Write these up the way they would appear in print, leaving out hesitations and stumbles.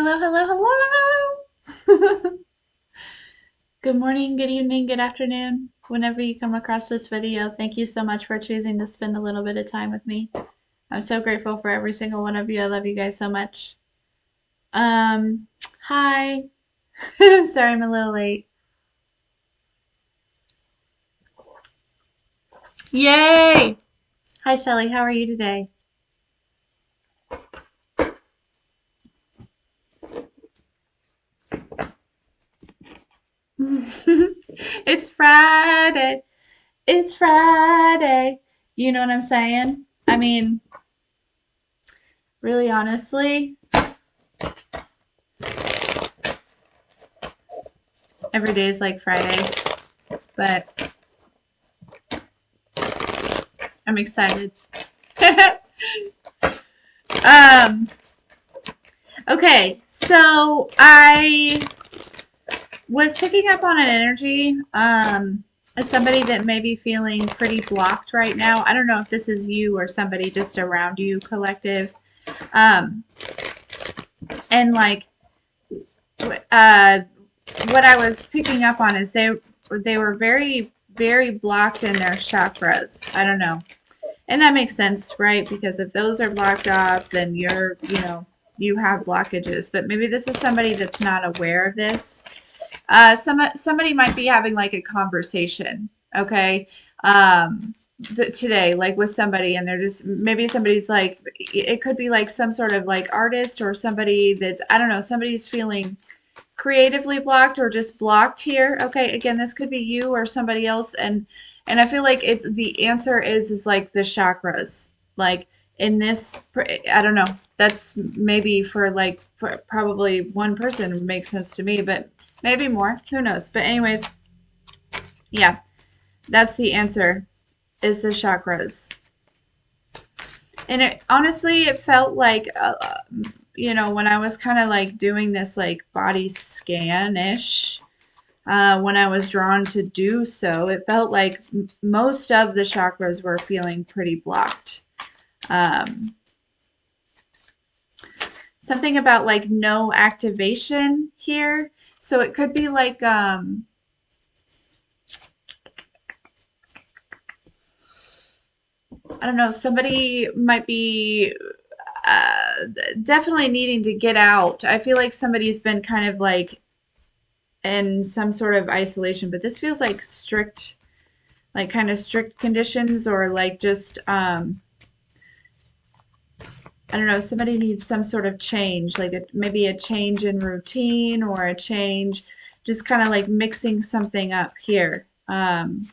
Hello, hello, hello. Good morning, good evening, good afternoon. Whenever you come across this video, thank you so much for choosing to spend a little bit of time with me. I'm so grateful for every single one of you. I love you guys so much. Um, Hi. Sorry I'm a little late. Yay! Hi, Shelly. How are you today? It's Friday. It's Friday. You know what I'm saying? I mean, really honestly, every day is like Friday, but I'm excited. um, okay, so I was picking up on an energy as somebody that may be feeling pretty blocked right now. I don't know if this is you or somebody just around you, collective. Um, and like uh, what I was picking up on is they were very blocked in their chakras. I don't know. And that makes sense, right? Because if those are blocked off, then you have blockages. But maybe this is somebody that's not aware of this. Somebody might be having like a conversation, okay, today, like with somebody, and they're just maybe somebody's like, it could be like some sort of like artist or somebody that I don't know, somebody's feeling creatively blocked or just blocked here. Okay, again, this could be you or somebody else, and I feel like it's the answer is like the chakras. Like in this, I don't know. That's maybe for probably one person makes sense to me, but maybe more. Who knows? But anyways, yeah, that's the answer is the chakras. And it honestly, it felt like when I was kind of like doing this like body scan-ish, when I was drawn to do so, it felt like most of the chakras were feeling pretty blocked. Um, Something about like no activation here. So it could be like, I don't know, somebody might be uh, definitely needing to get out. I feel like somebody's been kind of like in some sort of isolation, but this feels like strict, like kind of strict conditions or like just, I don't know, somebody needs some sort of change, like maybe a change in routine or a change, just kind of like mixing something up here. Hmm.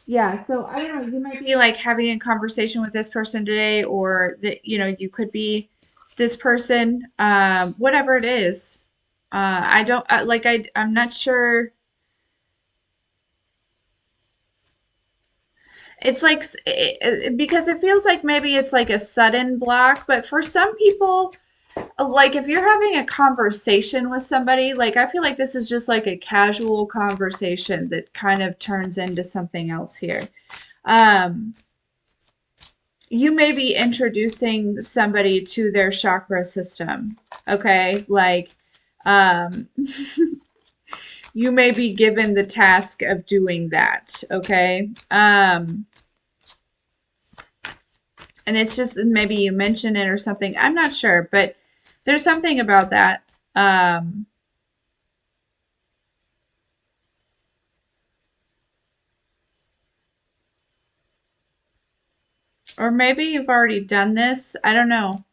Yeah, so I don't know, you might be like having a conversation with this person today, or that, you could be this person, whatever it is. I don't like I'm not sure. It's like because it feels like maybe it's like a sudden block, but for some people, like if you're having a conversation with somebody, like I feel like this is just like a casual conversation that kind of turns into something else here. Um, you may be introducing somebody to their chakra system, okay? Like, um, you may be given the task of doing that, okay? And it's just maybe you mention it or something. I'm not sure, but there's something about that. Or maybe you've already done this. I don't know.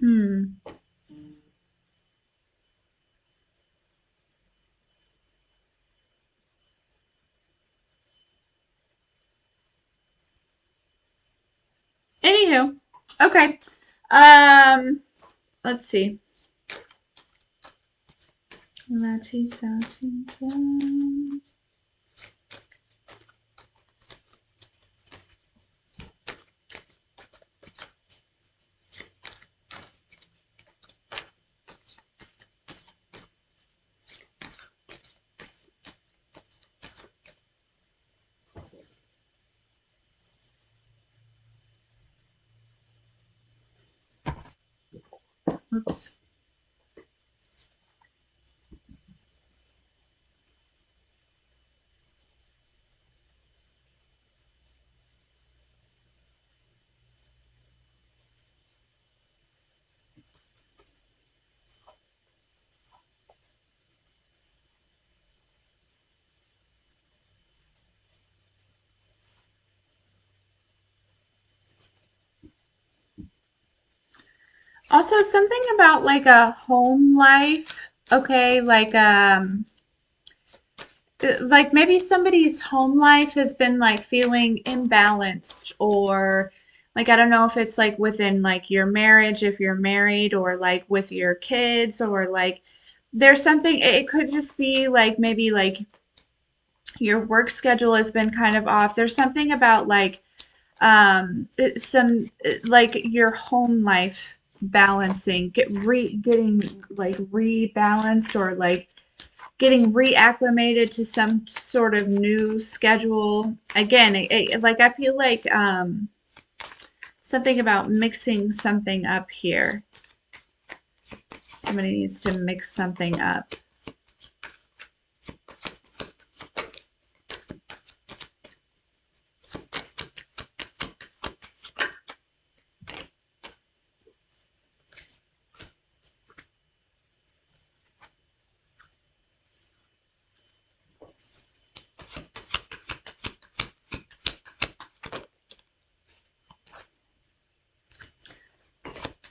Hmm. Anywho, okay. Um, let's see. La ti da ti da. Oops. Also, something about like a home life. Okay, like maybe somebody's home life has been like feeling imbalanced, or like I don't know if it's like within like your marriage if you're married, or like with your kids, or like there's something it could just be like maybe like your work schedule has been kind of off. There's something about like some like your home life balancing, getting like rebalanced, or like getting reacclimated to some sort of new schedule. Again, like I feel like something about mixing something up here. Somebody needs to mix something up.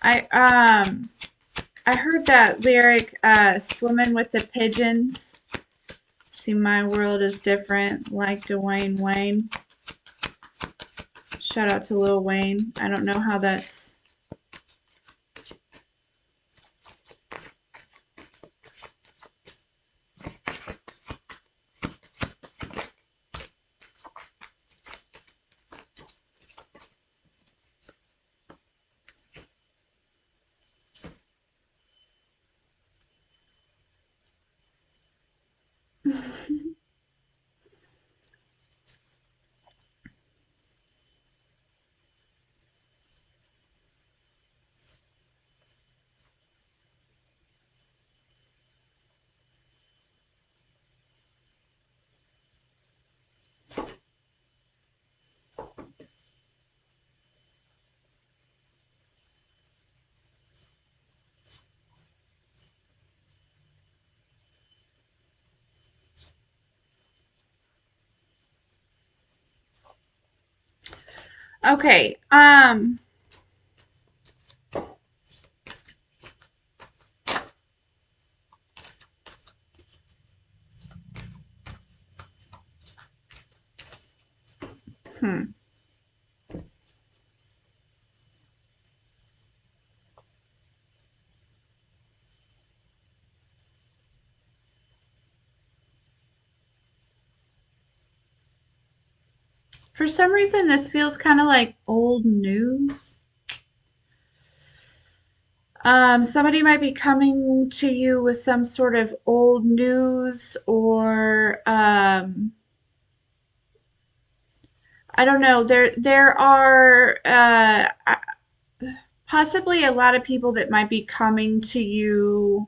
I um I heard that lyric, swimming with the pigeons. See, my world is different, like Dwayne Wayne. Shout out to Lil Wayne. I don't know how that's. Okay. Hmm. For some reason, this feels kind of like old news. Somebody might be coming to you with some sort of old news, or I don't know. There are possibly a lot of people that might be coming to you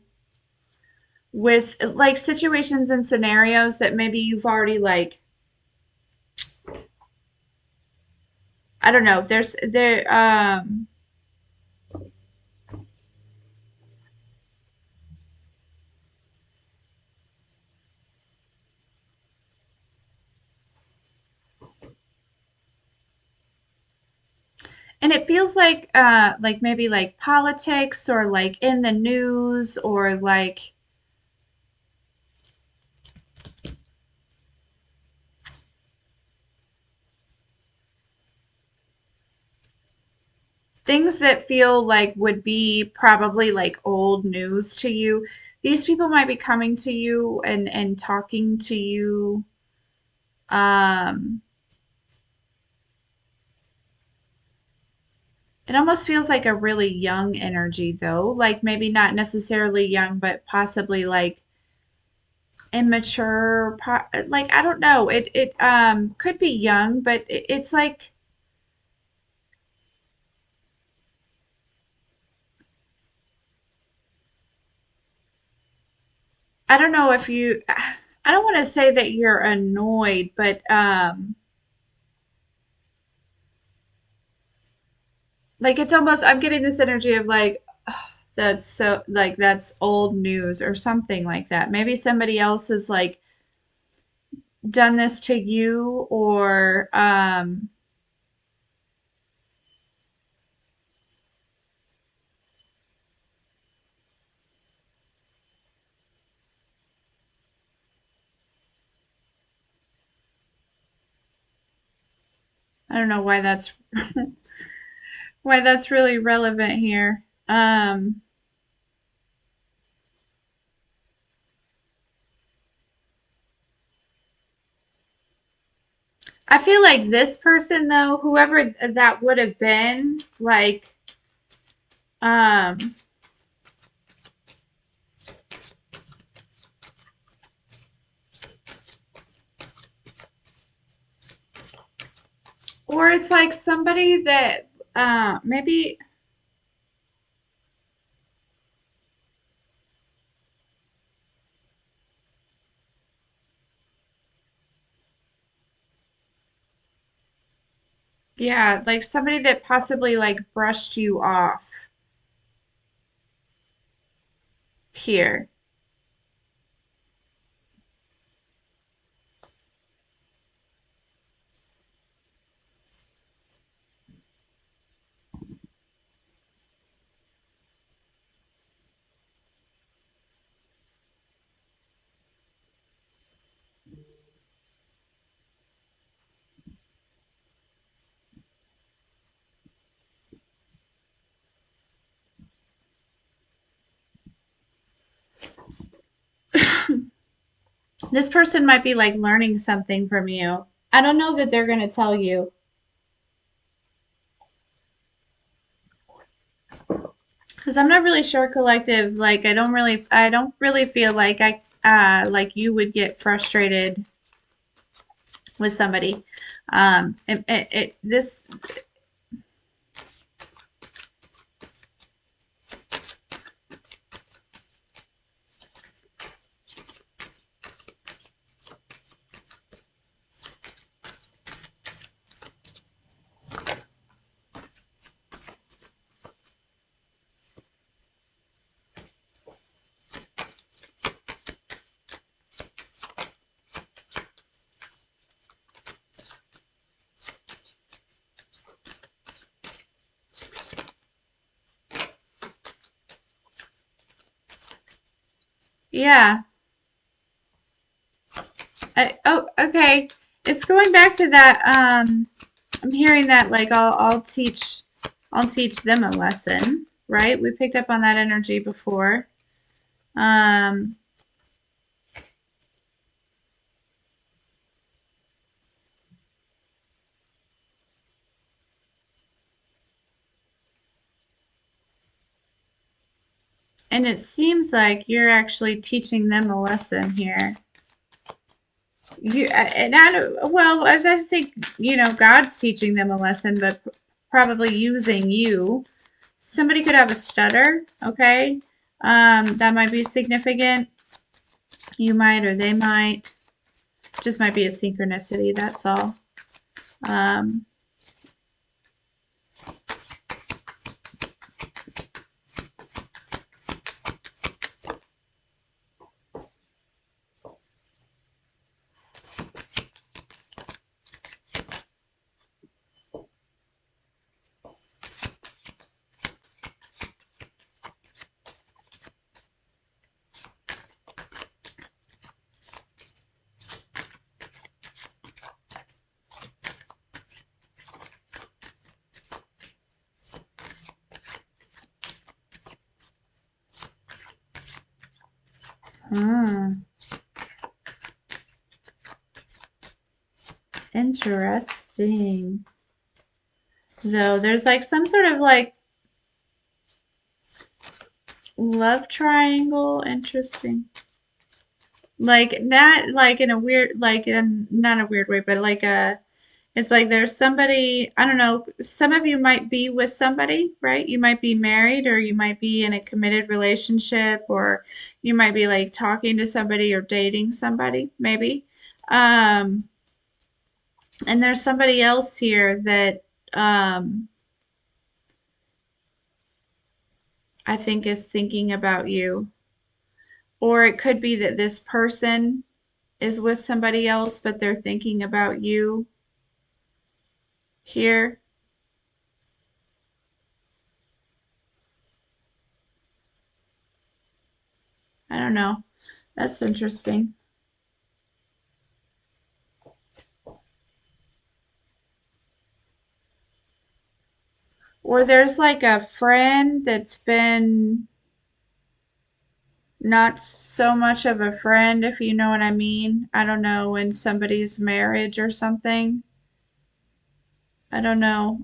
with like situations and scenarios that maybe you've already like I don't know. And it feels like maybe like politics, or like in the news, or like things that feel like would be probably like old news to you. These people might be coming to you and talking to you. Um, it almost feels like a really young energy though, like maybe not necessarily young, but possibly like immature, like I don't know. It could be young, but it's like I don't know if you I don't want to say that you're annoyed, but like it's almost I'm getting this energy of like that's so like that's old news or something like that. Maybe somebody else has like done this to you or I don't know why that's why that's really relevant here. I feel like this person though, whoever that would have been, like um or it's like somebody that maybe yeah, like somebody that possibly like brushed you off here. This person might be like learning something from you. I don't know that they're going to tell you because I'm not really sure collective like I don't really feel like I like you would get frustrated with somebody. This yeah. Oh, okay. It's going back to that. I'm hearing that like I'll teach them a lesson, right? We picked up on that energy before. Um, and it seems like you're actually teaching them a lesson here. And I don't, well, as I think, you know, God's teaching them a lesson, but probably using you. Somebody could have a stutter, okay? That might be significant. You might or they might. Just might be a synchronicity, that's all. Um, Hmm. Interesting. Though there's like some sort of like love triangle. Interesting. Like not like in a weird, like in not a weird way, but like a, it's like there's somebody, I don't know, some of you might be with somebody, right? You might be married or you might be in a committed relationship or you might be like talking to somebody or dating somebody, maybe. Um, and there's somebody else here that I think is thinking about you. Or it could be that this person is with somebody else, but they're thinking about you here. I don't know. That's interesting. Or there's like a friend that's been not so much of a friend, if you know what I mean. I don't know, in somebody's marriage or something. I don't know.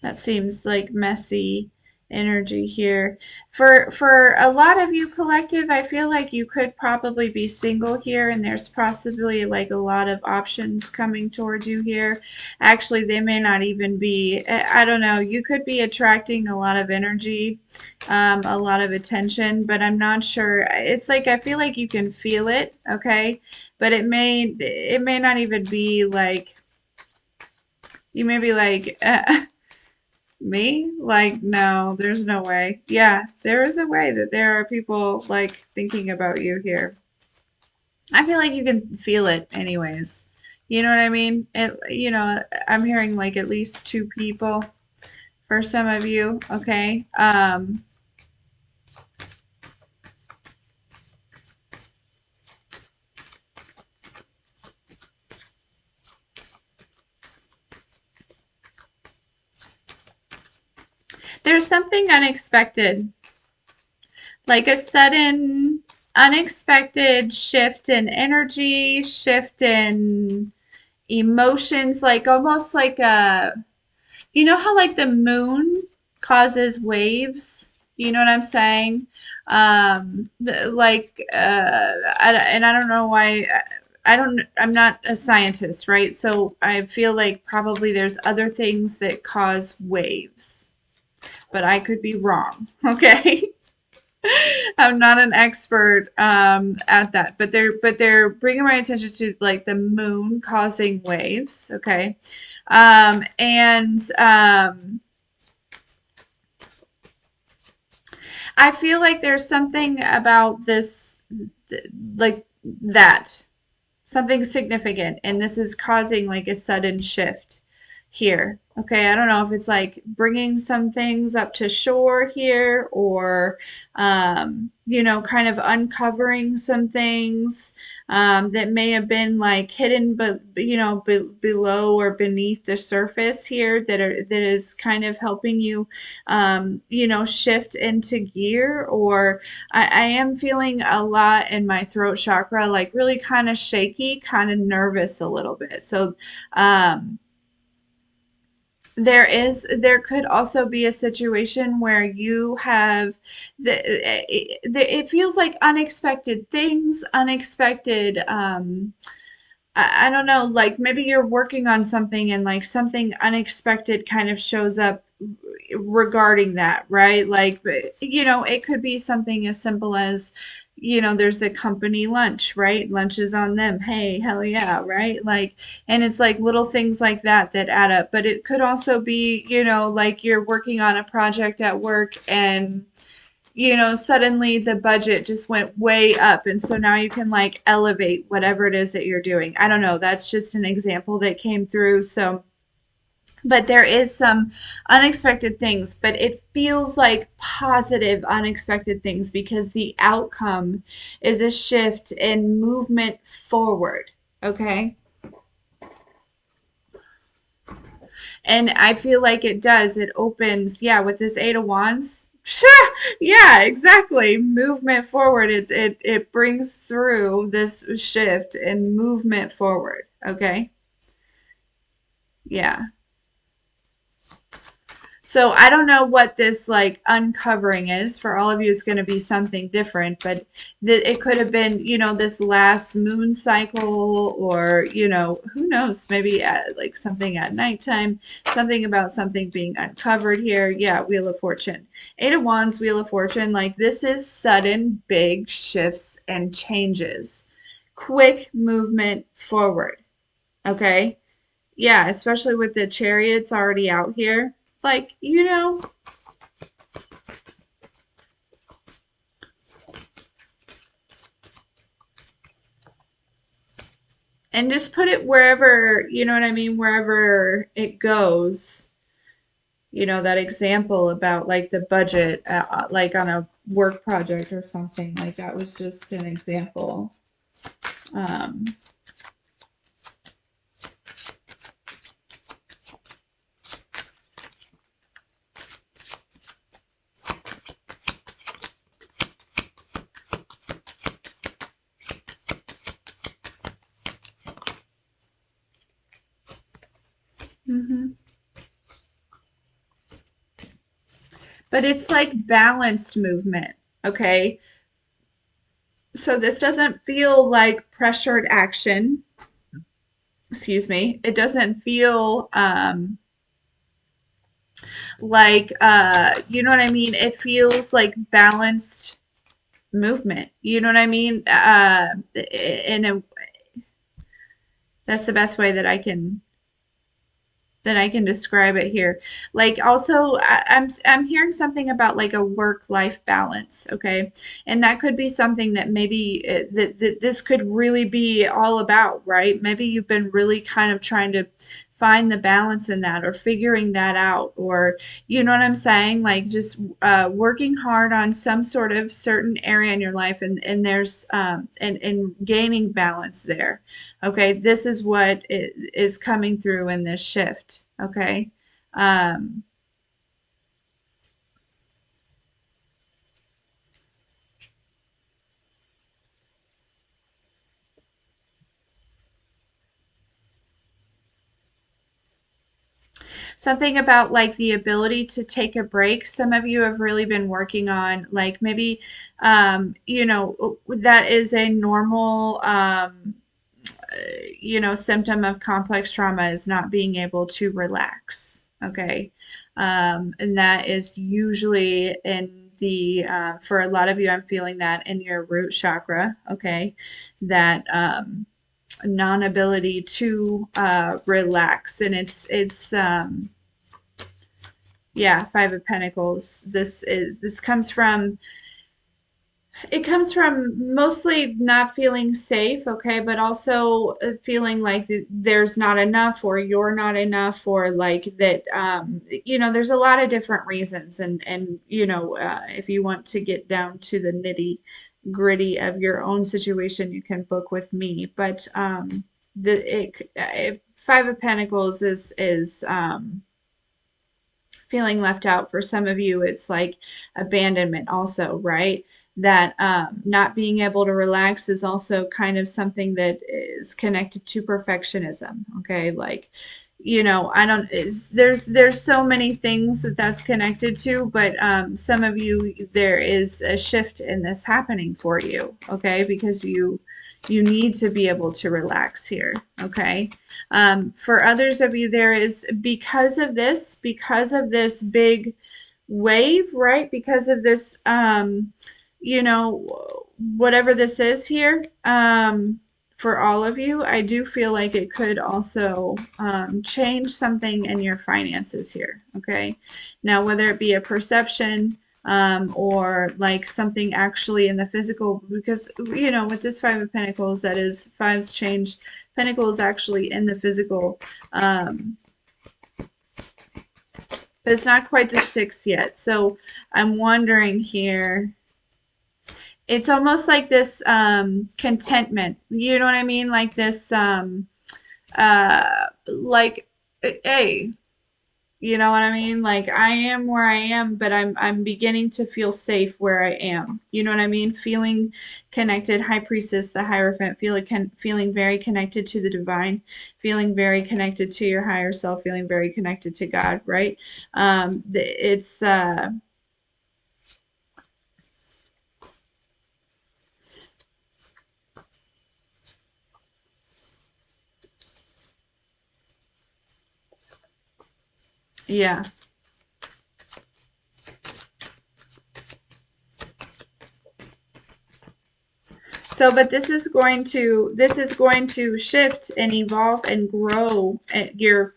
That seems like messy energy here. For a lot of you collective, I feel like you could probably be single here and there's possibly like a lot of options coming towards you here. Actually, they may not even be, I don't know, you could be attracting a lot of energy, a lot of attention, but I'm not sure. It's like I feel like you can feel it, okay? But it may not even be like you may be like me? Like, no, there's no way. Yeah, there is a way that there are people like thinking about you here. I feel like you can feel it anyways. You know what I mean? I'm hearing like at least two people for some of you, okay? There's something unexpected, like a sudden unexpected shift in energy, shift in emotions, like almost like a, you know how like the moon causes waves? You know what I'm saying? And I don't know why. I don't. I'm not a scientist, right? So I feel like probably there's other things that cause waves, but I could be wrong. Okay. I'm not an expert at that, but they're bringing my attention to like the moon causing waves. Okay, and I feel like there's something about this, like that, something significant, and this is causing like a sudden shift here. Okay, I don't know if it's like bringing some things up to shore here or, kind of uncovering some things that may have been like hidden, but below or beneath the surface here that is kind of helping you, shift into gear. Or I am feeling a lot in my throat chakra, like really kind of shaky, kind of nervous a little bit. So, um, there could also be a situation where you have it feels like unexpected things, unexpected I don't know, like maybe you're working on something and like something unexpected kind of shows up regarding that, right? Like, it could be something as simple as, there's a company lunch, right? Lunch is on them. Hey, hell yeah, right? Like, and it's like little things like that that add up. But it could also be, like you're working on a project at work and suddenly the budget just went way up. And so now you can like elevate whatever it is that you're doing. I don't know. That's just an example that came through. So, but there is some unexpected things, but it feels like positive unexpected things because the outcome is a shift in movement forward. Okay. And I feel like it does. It opens, yeah, with this Eight of Wands. Sure. Yeah, exactly. Movement forward. It brings through this shift and movement forward. Okay. Yeah. So I don't know what this like uncovering is. For all of you, it's going to be something different, but it could have been, this last moon cycle, or, who knows, maybe like something at nighttime, something about something being uncovered here. Yeah, Wheel of Fortune. Eight of Wands, Wheel of Fortune. Like this is sudden big shifts and changes. Quick movement forward. Okay. Yeah, especially with the chariots already out here. Like, and just put it wherever, you know what I mean, wherever it goes. That example about like the budget, like on a work project or something. Like that was just an example. Um, mhm. But it's like balanced movement, okay? So this doesn't feel like pressured action. Excuse me. It doesn't feel like you know what I mean? It feels like balanced movement. You know what I mean? In a That's the best way that I can describe it here. Like also, I'm hearing something about like a work-life balance, okay? And that could be something that maybe that this could really be all about, right? Maybe you've been really kind of trying to find the balance in that, or figuring that out, or you know what I'm saying? Like just working hard on some sort of certain area in your life, and there's and gaining balance there. Okay, this is what is coming through in this shift. Okay. Um, Something about like the ability to take a break. Some of you have really been working on like maybe, that is a normal, symptom of complex trauma is not being able to relax. Okay. And that is usually for a lot of you, I'm feeling that in your root chakra. Okay. That, non-ability to relax, and it's yeah, Five of Pentacles. This comes from mostly not feeling safe, okay, but also feeling like there's not enough, or you're not enough, or like that, there's a lot of different reasons. And if you want to get down to the nitty gritty of your own situation, you can book with me. But Five of Pentacles is feeling left out. For some of you, it's like abandonment also, right? That not being able to relax is also kind of something that is connected to perfectionism. Okay, like, I don't, there's so many things that's connected to, but some of you, there is a shift in this happening for you, okay, because you need to be able to relax here, okay. For others of you, there is, because of this big wave, right? Because of this, whatever this is here, for all of you, I do feel like it could also change something in your finances here, okay? Now, whether it be a perception, or like something actually in the physical, because, with this Five of Pentacles, that is, fives change, Pentacles actually in the physical, but it's not quite the six yet. So I'm wondering here, it's almost like this contentment. You know what I mean? Like this, like, hey, You know what I mean? Like I am where I am, but I'm beginning to feel safe where I am. You know what I mean? Feeling connected, High Priestess, the Hierophant, feeling very connected to the divine, feeling very connected to your higher self, feeling very connected to God, right? It's yeah. So, but this is going to shift and evolve and grow your,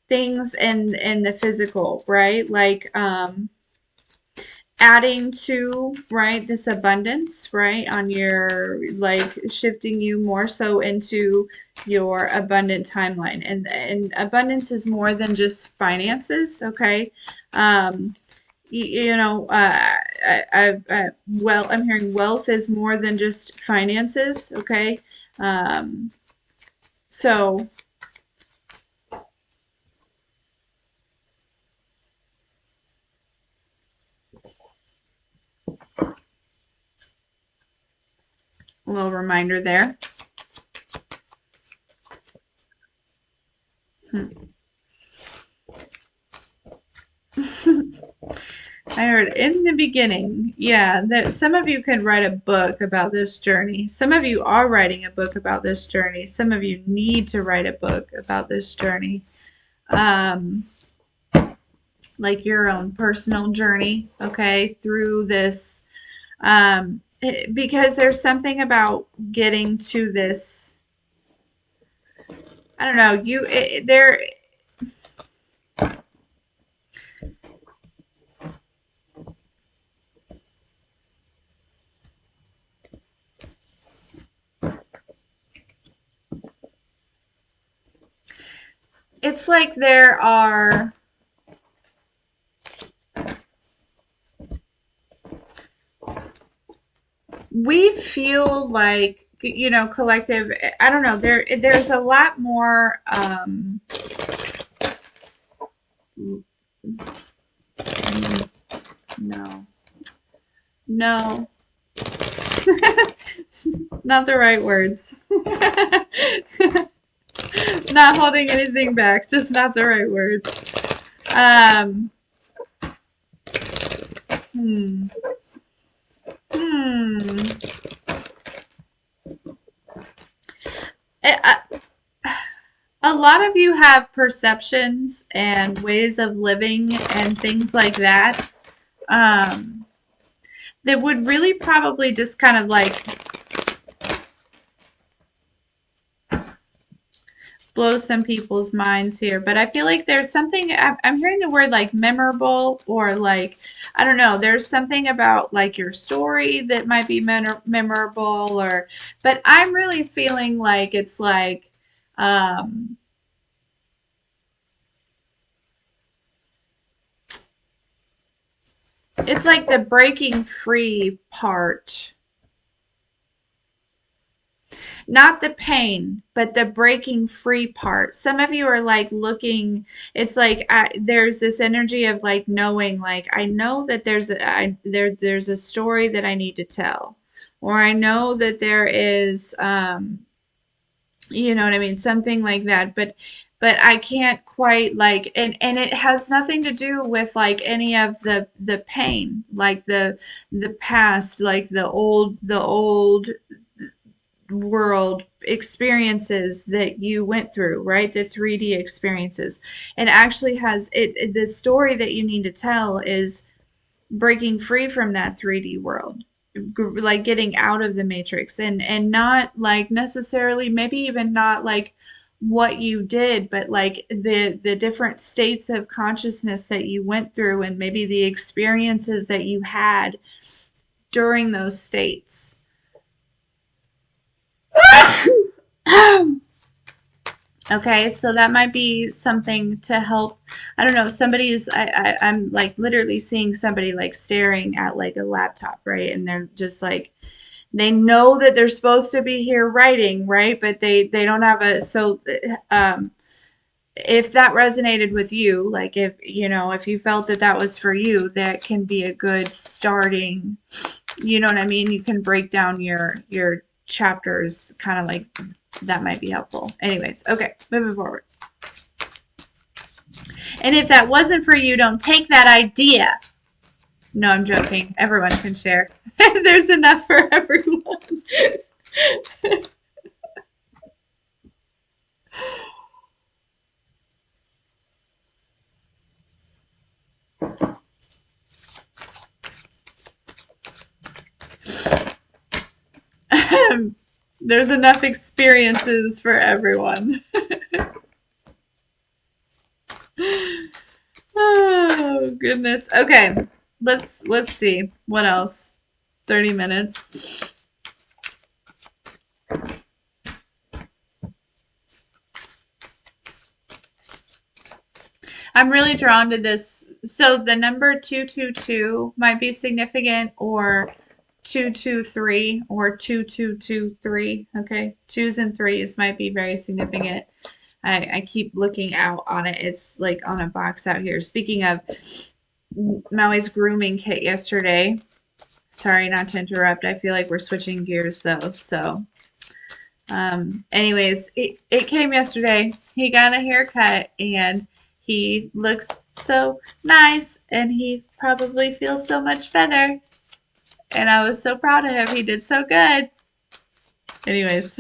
things in the physical, right? Like adding to, right, this abundance, right, on your, like, shifting you more so into your abundant timeline. And abundance is more than just finances, okay? Um, well, I'm hearing wealth is more than just finances, okay? Um, so a little reminder there. Hmm. I heard in the beginning, yeah, that some of you could write a book about this journey. Some of you are writing a book about this journey. Some of you need to write a book about this journey. Um, like your own personal journey, okay, through this. Because there's something about getting to this. I don't know. There. It's like there are. We feel like, collective. I don't know. There's a lot more. No, no, not the right word. Not holding anything back, just not the right words. Um, hmm, hmm. A, a lot of you have perceptions and ways of living and things like that, um, that would really probably just kind of like blow some people's minds here. But I feel like there's something, I'm hearing the word like memorable, or like, I don't know, there's something about like your story that might be memorable, or, but I'm really feeling like it's like, um, it's like the breaking free part. Not the pain, but the breaking free part. Some of you are like looking, it's like there's this energy of like knowing, like I know that there's a story that I need to tell, or I know that there is, you know what I mean, something like that. But I can't quite like, and it has nothing to do with like any of the pain, like the past, like the old world experiences that you went through, right? The 3D experiences. And actually the story that you need to tell is breaking free from that 3D world. Like getting out of the matrix, and not like necessarily, maybe even not like what you did, but like the different states of consciousness that you went through, and maybe the experiences that you had during those states. Okay, so that might be something to help. I don't know. I'm like literally seeing somebody like staring at like a laptop, right? And they're just like, they know that they're supposed to be here writing, right? But they don't have a, so, um, if that resonated with you, like if you know, if you felt that that was for you, that can be a good starting, you know what I mean? You can break down your chapters kind of like that might be helpful. Anyways, okay, moving forward. And if that wasn't for you, don't take that idea. No, I'm joking. Everyone can share. There's enough for everyone. There's enough experiences for everyone. Oh goodness. Okay. Let's see. What else? 30 minutes. I'm really drawn to this. So the number 222 might be significant, or 223 or 2223. Okay. Twos and threes might be very significant. I keep looking out on it. It's like on a box out here. Speaking of Maui's grooming kit yesterday. Sorry not to interrupt. I feel like we're switching gears though. So, anyways, it came yesterday. He got a haircut and he looks so nice and he probably feels so much better. And I was so proud of him. He did so good. Anyways.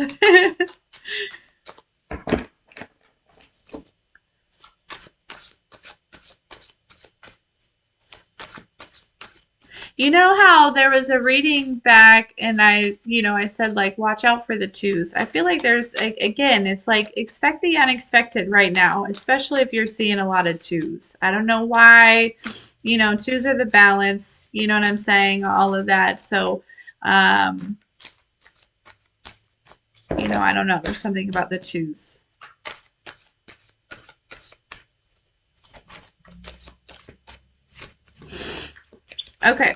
You know how there was a reading back and I said like watch out for the twos. I feel like there's again, it's like expect the unexpected right now, especially if you're seeing a lot of twos. I don't know why, twos are the balance, you know what I'm saying? All of that. So, I don't know. There's something about the twos. Okay.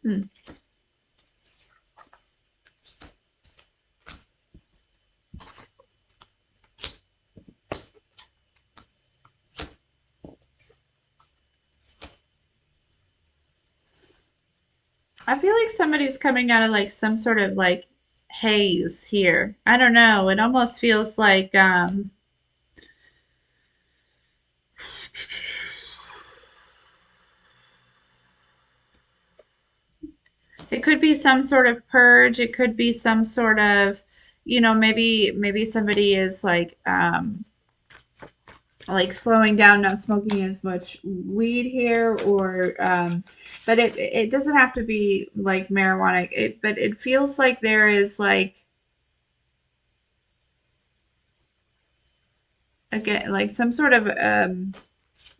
Hmm. I feel like somebody's coming out of like some sort of like haze here. I don't know. It almost feels like it could be some sort of purge. It could be some sort of, maybe somebody is like slowing down, not smoking as much weed here, or but it doesn't have to be like marijuana. But it feels like there is like again like some sort of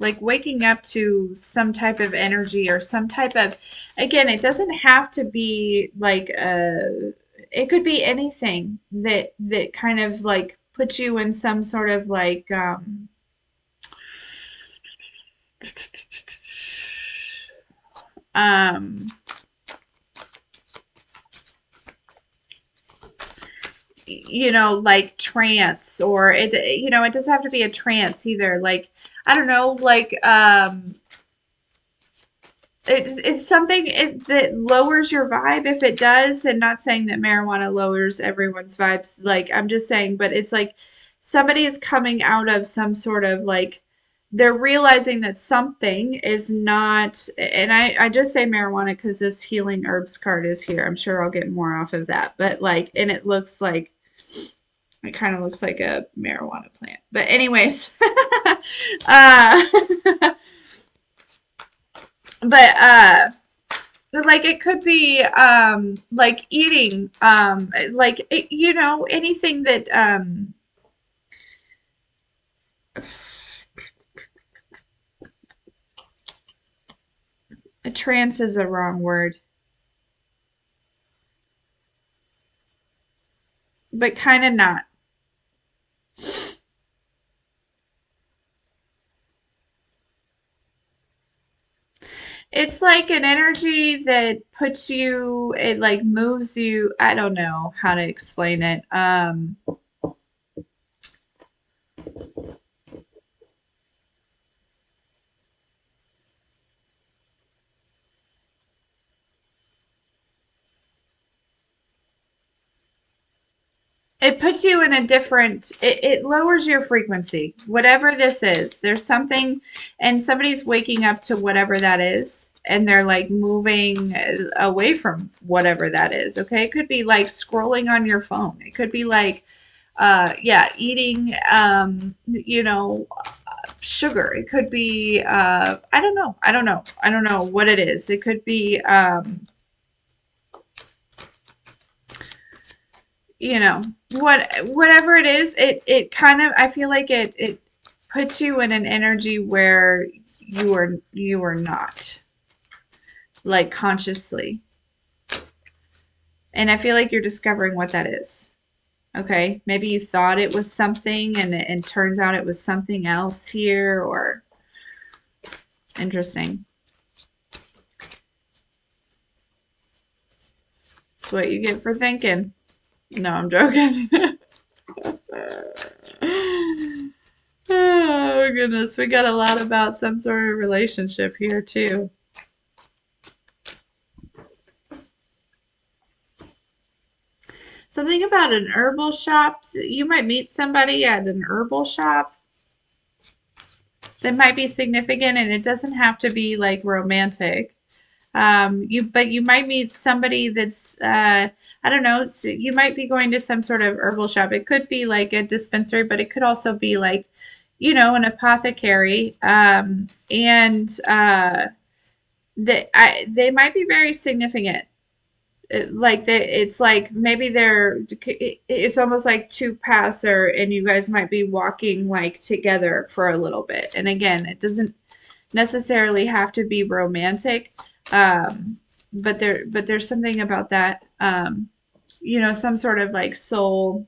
like waking up to some type of energy or some type of, again, it doesn't have to be like it could be anything that kind of like puts you in some sort of like um like trance, or it doesn't have to be a trance either. Like, I don't know, like it's something that lowers your vibe if it does, and not saying that marijuana lowers everyone's vibes. Like, I'm just saying, but it's like somebody is coming out of some sort of like they're realizing that something is not, and I just say marijuana because this healing herbs card is here. I'm sure I'll get more off of that, but like, and it looks like it kind of looks like a marijuana plant. But anyways, uh, but like it could be like eating like anything that trance is a wrong word, but kind of not. It's like an energy that puts you, it like moves you. I don't know how to explain it. It puts you in a different, it lowers your frequency. Whatever this is, there's something, and somebody's waking up to whatever that is, and they're like moving away from whatever that is. Okay. It could be like scrolling on your phone. It could be like, yeah, eating, sugar. It could be, I don't know. I don't know. I don't know what it is. It could be, whatever it is, it kind of, I feel like it puts you in an energy where you are not like consciously, and I feel like you're discovering what that is. Okay, maybe you thought it was something, and turns out it was something else here, or interesting. It's what you get for thinking. No, I'm joking. Oh goodness, we got a lot about some sort of relationship here too. Something about an herbal shop. You might meet somebody at an herbal shop that might be significant, and it doesn't have to be like romantic. But you might meet somebody that's, I don't know, you might be going to some sort of herbal shop. It could be like a dispensary, but it could also be like, an apothecary. And they might be very significant. It's like maybe it's almost like two paths, and you guys might be walking like together for a little bit. And again, it doesn't necessarily have to be romantic, but there's something about that, some sort of like soulmate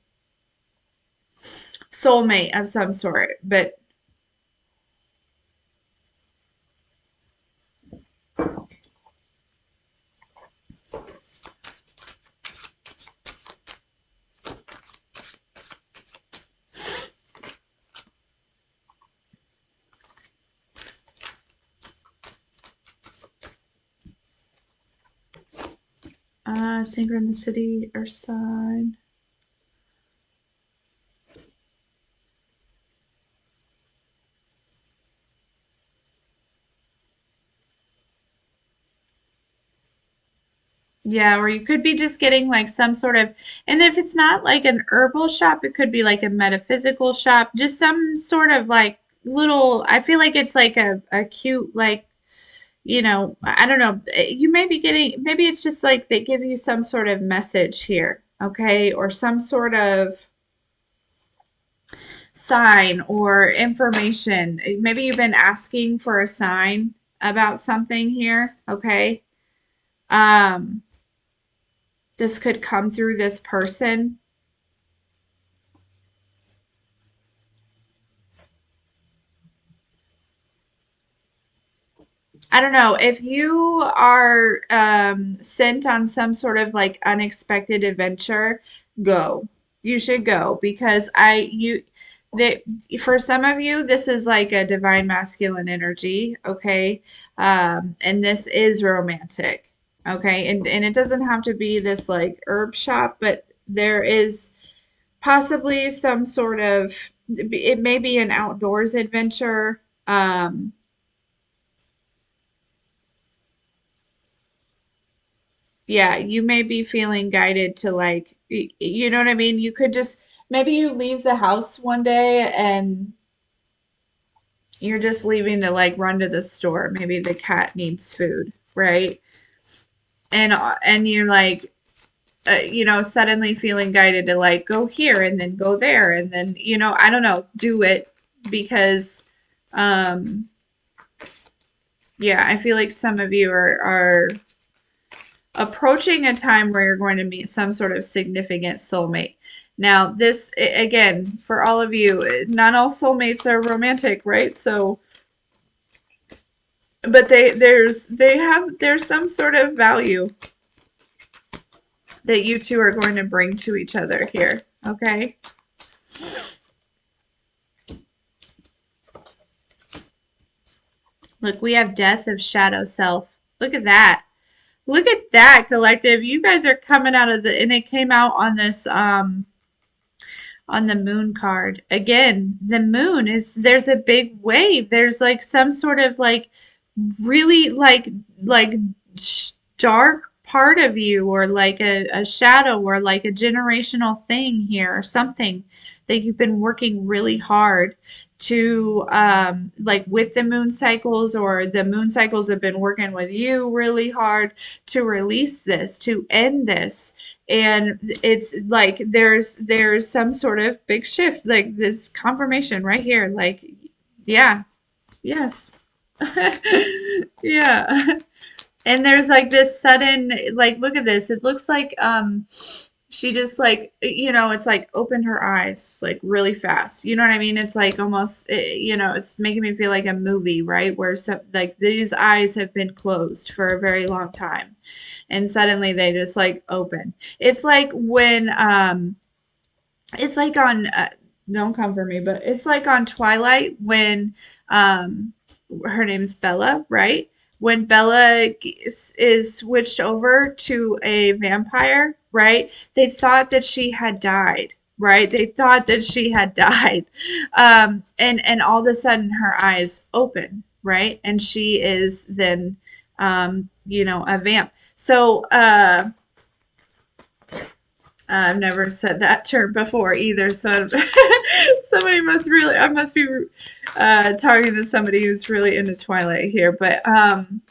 of some sort. But synchronicity or sign. Yeah, or you could be just getting like some sort of, and if it's not like an herbal shop, it could be like a metaphysical shop, just some sort of like little, I feel like it's like a cute, like, I don't know. You may be getting, maybe it's just like they give you some sort of message here, okay? Or some sort of sign or information. Maybe you've been asking for a sign about something here, okay? Um, this could come through this person. I don't know if you are sent on some sort of like unexpected adventure, go. You should go because that for some of you this is like a divine masculine energy, okay? And this is romantic, okay? And it doesn't have to be this like herb shop, but there is possibly some sort of, it may be an outdoors adventure. Yeah, you may be feeling guided to like, you know what I mean? You could just, maybe you leave the house one day and you're just leaving to like run to the store. Maybe the cat needs food, right? And you're like, suddenly feeling guided to like go here and then go there and then, I don't know, do it because, um, Yeah, I feel like some of you are approaching a time where you're going to meet some sort of significant soulmate. Now, this again, for all of you, not all soulmates are romantic, right? So, but there's some sort of value that you two are going to bring to each other here, okay? Look, we have death of shadow self. Look at that. Look at that, collective. You guys are coming out of the, and it came out on this on the moon card. Again, the moon is, there's a big wave. There's like some sort of like really like dark part of you, or like a shadow, or like a generational thing here, or something that you've been working really hard to like with the moon cycles, or the moon cycles have been working with you really hard to release this, to end this. And it's like there's some sort of big shift, like this confirmation right here, like yeah, yes. Yeah. And there's like this sudden, like, look at this. It looks like she just like, it's like opened her eyes like really fast. You know what I mean? It's like almost, it's making me feel like a movie, right? Where some, like these eyes have been closed for a very long time, and suddenly they just like open. It's like when it's like on don't come for me, but it's like on Twilight when um her name's Bella, right? When Bella is switched over to a vampire, right? They thought that she had died, right? They thought that she had died. And all of a sudden her eyes open, right? And she is then a vamp. So I've never said that term before either, so somebody must really, I must be talking to somebody who's really into Twilight here. But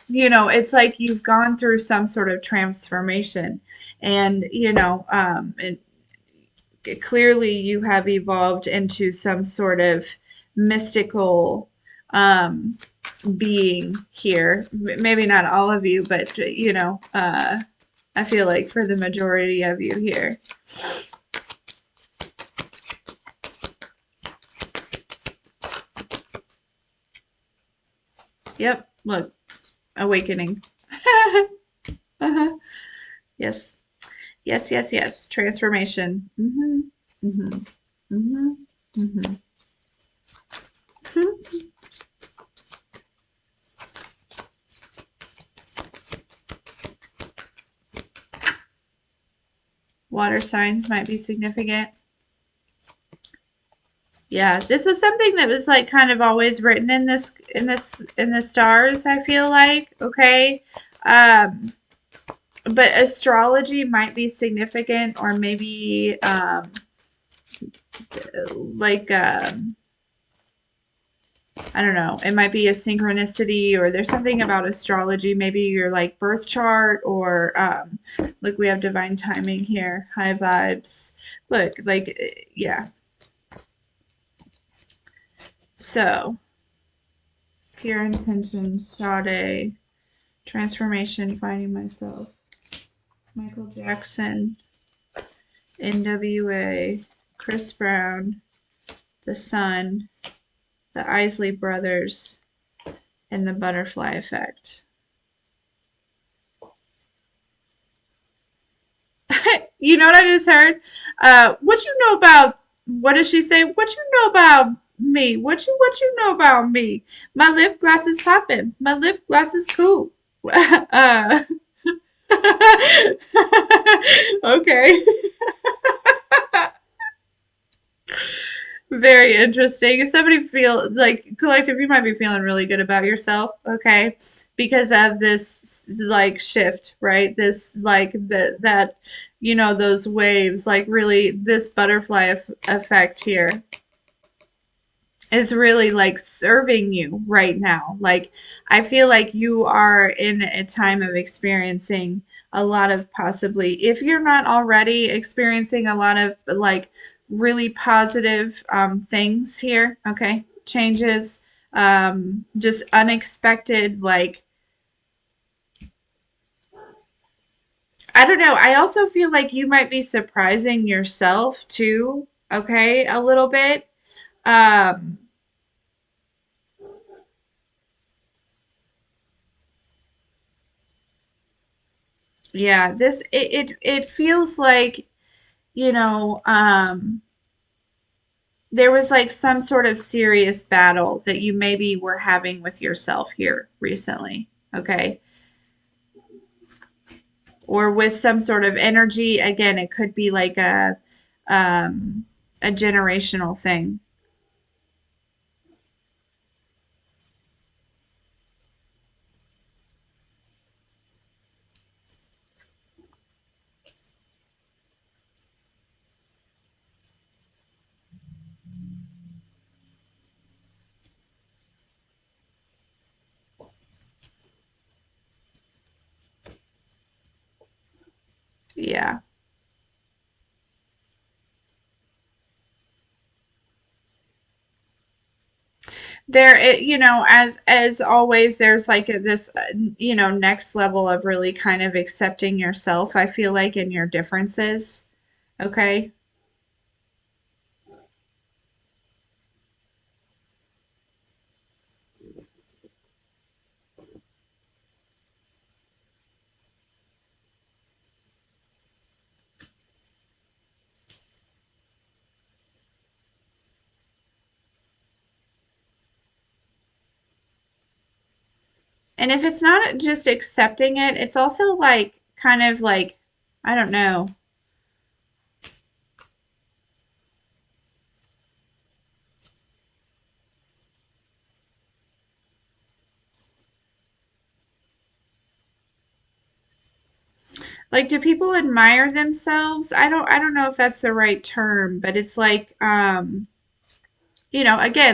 it's like you've gone through some sort of transformation, and and clearly you have evolved into some sort of mystical um, being here. Maybe not all of you, but I feel like for the majority of you here. Yep, look, awakening. Uh-huh. Yes, yes, yes, yes. Transformation. Mm-hmm. Mm-hmm. Mm-hmm. Mm-hmm. Water signs might be significant. Yeah, this was something that was like kind of always written in the stars, I feel like, okay? Um, but astrology might be significant, or maybe like I don't know, it might be a synchronicity, or there's something about astrology, maybe your like birth chart, or look, we have divine timing here, high vibes. Look, like yeah. So, pure intention, Sade, transformation, finding myself, Michael Jackson, NWA, Chris Brown, The Sun, the Isley Brothers, and the Butterfly Effect. You know what I just heard? What you know about, what does she say? What you know about me? What you know about me? My lip gloss is popping. My lip gloss is cool. uh, okay. Very interesting. If somebody feel like collective, you might be feeling really good about yourself, okay? Because of this like shift, right? This like that those waves, like really this butterfly effect here is really like serving you right now. Like I feel like you are in a time of experiencing a lot of, possibly, if you're not already experiencing a lot of like really positive things here, okay? Changes, just unexpected, like, I don't know. I also feel like you might be surprising yourself too, okay, a little bit. Um, yeah, it feels like, you know, there was like some sort of serious battle that you maybe were having with yourself here recently, okay? Or with some sort of energy. Again, it could be like um, a generational thing. Yeah. As always, there's like this, next level of really kind of accepting yourself. I feel like in your differences, okay? And if it's not just accepting it, it's also like kind of like, I don't know, like, do people admire themselves? I don't know if that's the right term, but it's like, again,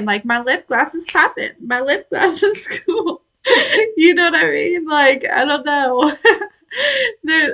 like my lip gloss is popping. My lip gloss is cool. You know what I mean? Like, I don't know. There,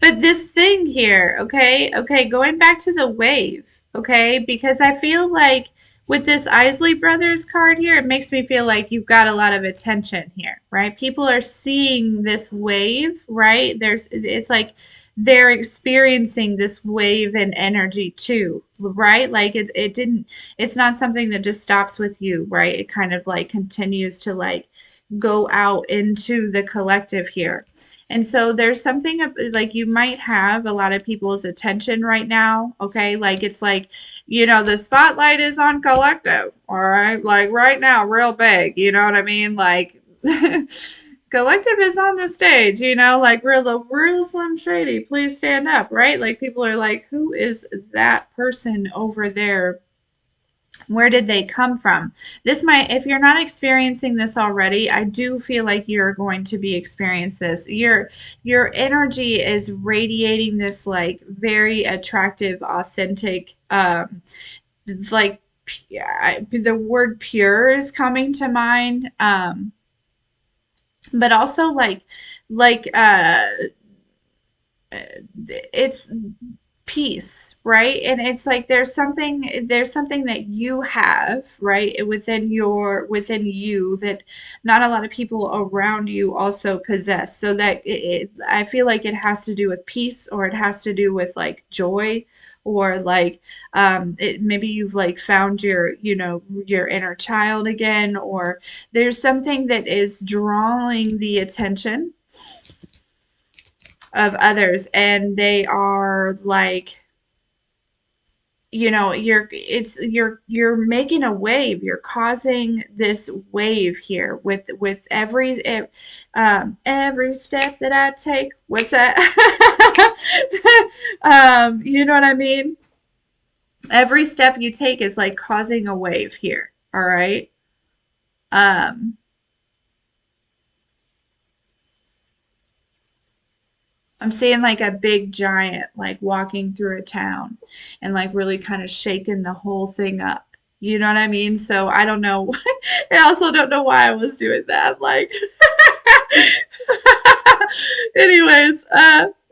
but this thing here, okay, going back to the wave, okay, because I feel like with this Isley Brothers card here, it makes me feel like you've got a lot of attention here, right? People are seeing this wave, right? It's like they're experiencing this wave and energy too, right? Like it's not something that just stops with you, right? It kind of like continues to like go out into the collective here. And so there's something like you might have a lot of people's attention right now. Okay. Like it's like, the spotlight is on collective. All right. Like right now, real big. You know what I mean? Like, collective is on the stage, like real Slim Shady, please stand up, right? Like people are like, who is that person over there? Where did they come from? This might, if you're not experiencing this already, I do feel like you're going to be experience this. Your energy is radiating this like very attractive, authentic, like the word pure is coming to mind. But also like it's peace, right? And it's like there's something that you have, right, within you that not a lot of people around you also possess. So that I feel like it has to do with peace, or it has to do with like joy, or like maybe you've like found your inner child again, or there's something that is drawing the attention of others, and they are like, you're making a wave, you're causing this wave here with every step that I take. What's that? You know what I mean? Every step you take is like causing a wave here, all right? um I'm seeing like a big giant like walking through a town and like really kind of shaking the whole thing up. You know what I mean? So I don't know. I also don't know why I was doing that. Like, Anyways,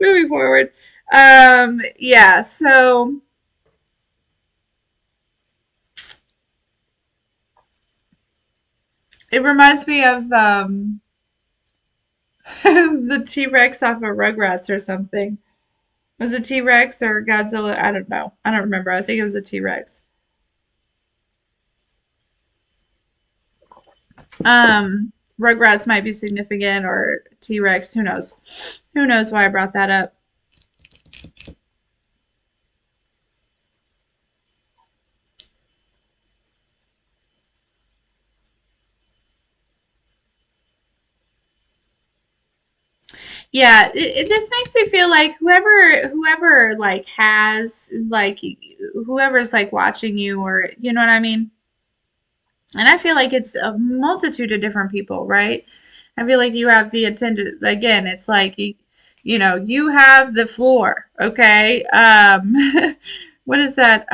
moving forward. Yeah, so it reminds me of the T-Rex off of Rugrats or something. Was it T-Rex or Godzilla? I don't know. I don't remember. I think it was a T-Rex. Rugrats might be significant or T-Rex. Who knows? Who knows why I brought that up? Yeah, this makes me feel like whoever like has like whoever's like watching you or you know what I mean? And I feel like it's a multitude of different people, right? I feel like you have the attendant again, it's like you have the floor, okay? What is that?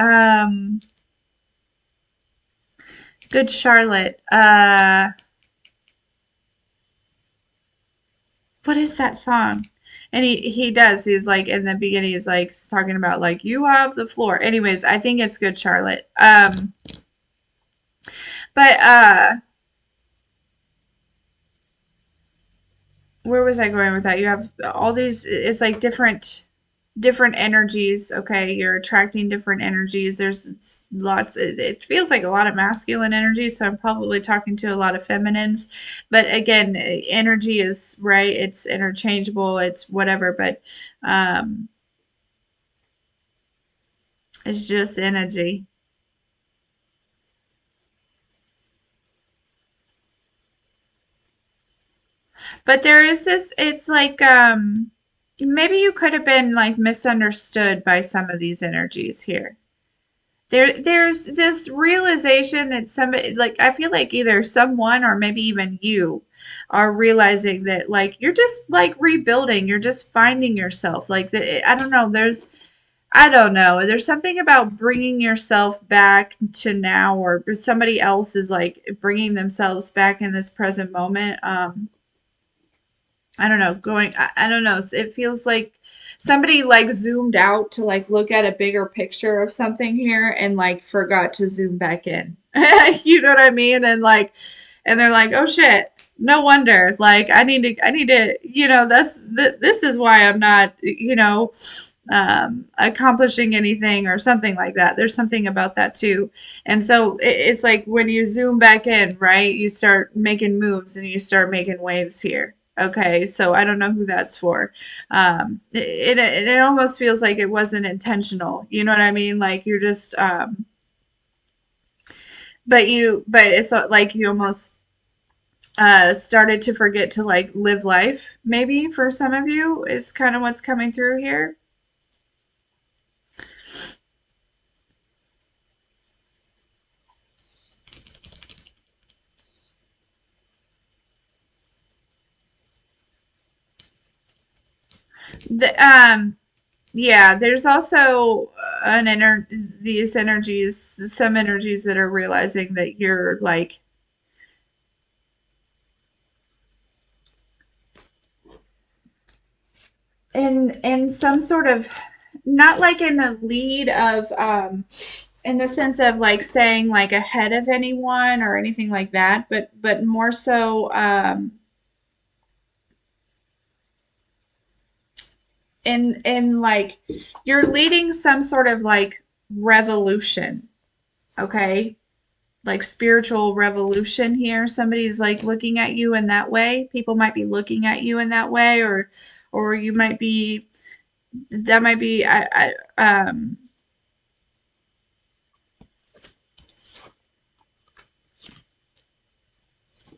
Good Charlotte. What is that song? And he does. He's like in the beginning. He's like talking about like you have the floor. Anyways, I think it's Good Charlotte. But where was I going with that? You have all these. It's like different energies. Okay, you're attracting different energies. There's lots. It feels like a lot of masculine energy. So I'm probably talking to a lot of feminines. But again, energy is right. It's interchangeable. It's whatever. But um, it's just energy. But there is this, it's like maybe you could have been like misunderstood by some of these energies here. There's this realization that somebody like I feel like either someone or maybe even you are realizing that like you're just like rebuilding, you're just finding yourself. Like I don't know, I don't know. There's something about bringing yourself back to now or somebody else is like bringing themselves back in this present moment. I don't know, I don't know. It feels like somebody like zoomed out to like look at a bigger picture of something here and like forgot to zoom back in. You know what I mean? And they're like, "Oh shit. No wonder. Like I need to, this is why I'm not, accomplishing anything or something like that. There's something about that too. And so it's like when you zoom back in, right? You start making moves and you start making waves here. Okay, so I don't know who that's for. It almost feels like it wasn't intentional. You know what I mean? Like you're just, but it's like you almost started to forget to like live life. Maybe for some of you is kind of what's coming through here. The Yeah, there's also these energies, some energies that are realizing that you're like in some sort of not like in the lead of in the sense of like saying like ahead of anyone or anything like that, but more so in like you're leading some sort of like revolution, okay? Like spiritual revolution here. Somebody's like looking at you in that way. People might be looking at you in that way, or you might be that might be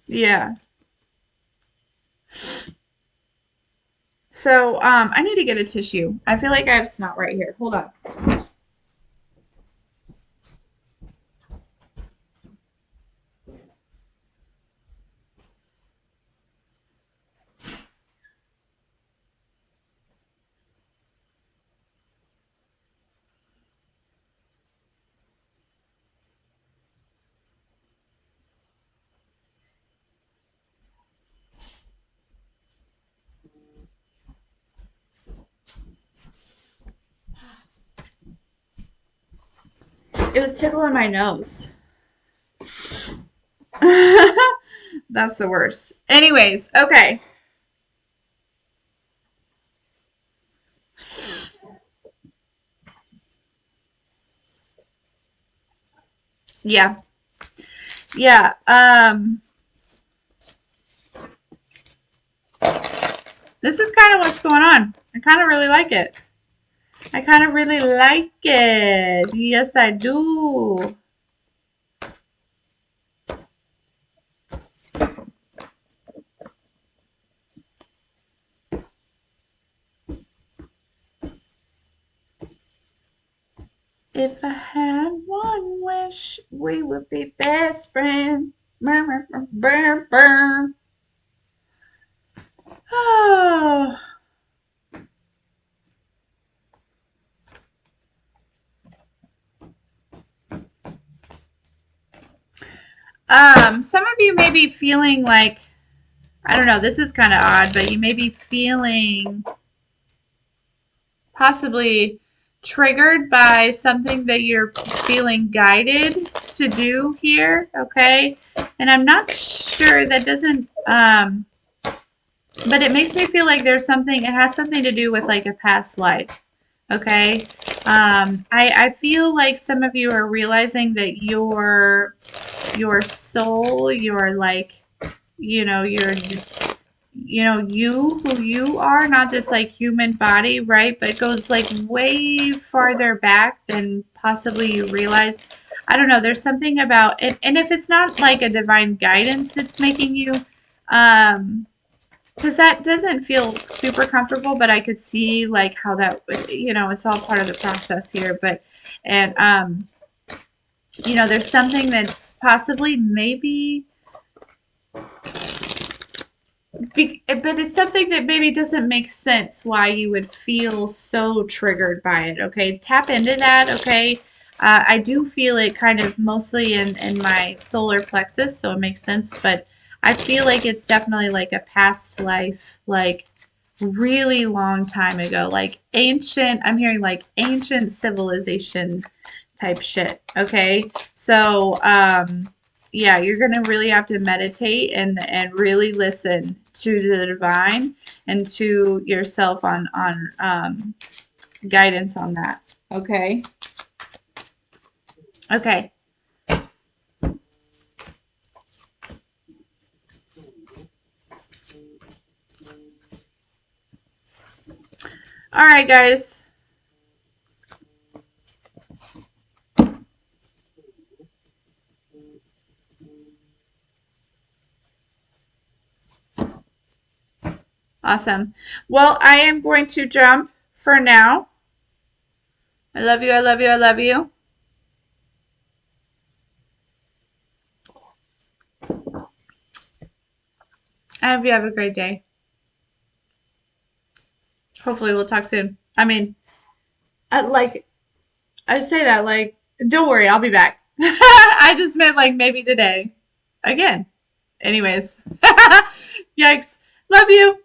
yeah. So I need to get a tissue. I feel like I have snot right here. Hold on. It was tickling my nose. That's the worst. Anyways, okay. Yeah. Yeah. This is kind of what's going on. I kind of really like it. I kind of really like it. Yes, I do. If I had one wish, we would be best friends. Burr, burr, burr, burr. Oh. Some of you may be feeling like, I don't know, this is kind of odd, but you may be feeling possibly triggered by something that you're feeling guided to do here, okay? And I'm not sure, that doesn't, but it makes me feel like there's something, it has something to do with like a past life, okay? I feel like some of you are realizing that your soul, your like, you know, you, who you are, not this like human body, right? But it goes like way farther back than possibly you realize. I don't know. There's something about it. And if it's not like a divine guidance that's making you, because that doesn't feel super comfortable, but I could see like how that, it's all part of the process here. But, and, there's something that's possibly maybe, but it's something that maybe doesn't make sense why you would feel so triggered by it. Okay, tap into that. Okay, I do feel it kind of mostly in my solar plexus, so it makes sense. But I feel like it's definitely like a past life, like really long time ago, like ancient. I'm hearing like ancient civilization type shit. Okay, so yeah, you're gonna really have to meditate and really listen to the divine and to yourself on guidance on that. Okay. Okay. All right, guys. Awesome. Well, I am going to jump for now. I love you. I love you. I love you. I hope you have a great day. Hopefully, we'll talk soon. I mean, like, I say that like, don't worry, I'll be back. I just meant like maybe today. Again. Anyways. Yikes. Love you.